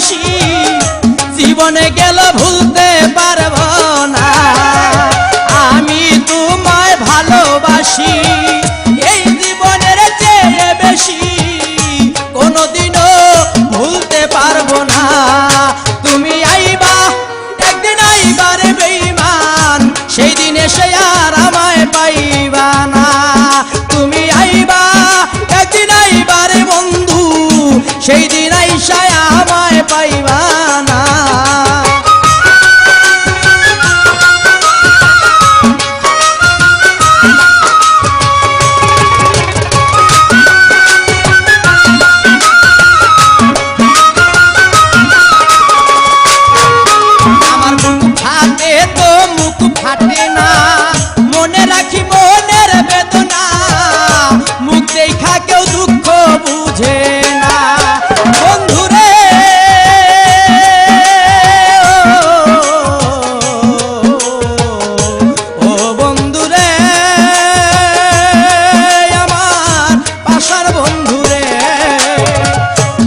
ভালোবাসি জীবনে গেল ভুলতে পারবো না আমি তোমায় ভালোবাসি এই জীবনের চেয়ে বেশি কোনোদিনও ভুলতে পারবো না তুমি আইবা একদিন আইবারে বেঈমান সেই দিন এসে আর আমায় পাইবা না তুমি আইবা একদিন আইবারে বন্ধু সেই দিন আইসা আমায় পাইবা না আমার মুখ ফাটে তো মুখ ফাটে না মনে রাখি মনের বেদনা মুখ দেখা কেউ দুঃখ বুঝে না বন্ধুরে ও বন্ধুরে আমার পাশার বন্ধুরে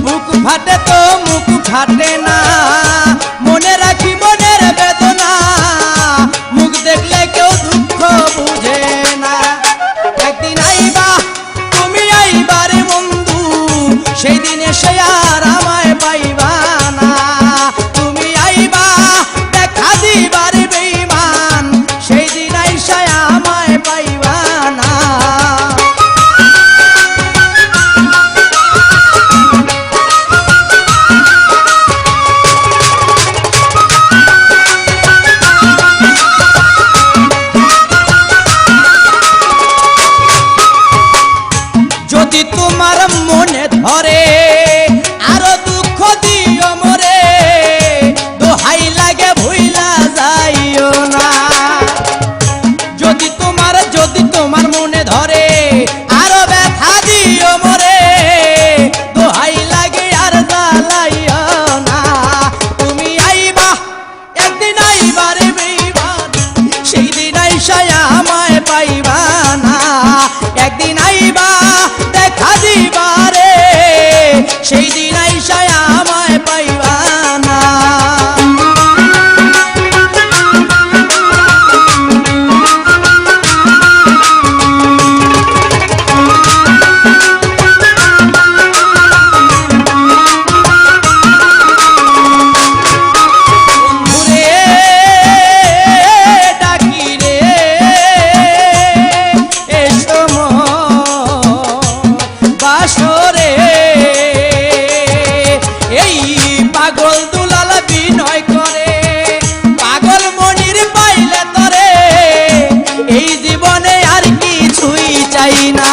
মুখ ফাটে তো মুখ ফাটে না মনে রাখি মনের বেদনা মুখ দেখলে কেউ দুঃখ বুঝে না একদিন আইবা তুমি আইবারে বন্ধু সেই দিন এসে আর আমায় পাইবা না তুমি আইবা দেখা দিবারে বেঈমান সেই দিন আইসা আমায় পাইবা না যদি তোমার মনে ধরে আরো দুঃখ দিও মরে দোহাই লাগে ভুইলা যাইও না যদি তোমার মনে ধরে আরো ব্যথা দিও মরে দোহাই লাগে আর জ্বালাইও না তুমি আইবা একদিন আইবারে বেঈমান সেই দিন আইসা আমায় পাইবা না একদিন আইবা দেখা দিবারে সেই দিন আইসা আমায় পাইবা না বন্ধুরে ডাকি রে এসো বাসরে এই পাগল দুলাল বিনয় করে পাগল মনির পাইলে তরে এই জীবনে আর কিছুই চাই না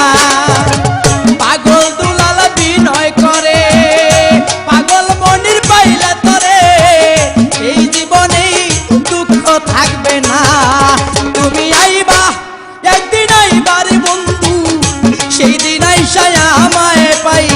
পাগল দুলাল বিনয় করে পাগল মনির পাইলে তরে এই জীবনেই দুঃখ থাকবে না তুমি আইবা একদিন আইবারে বন্ধু সেই দিন আইসা আমায় পাই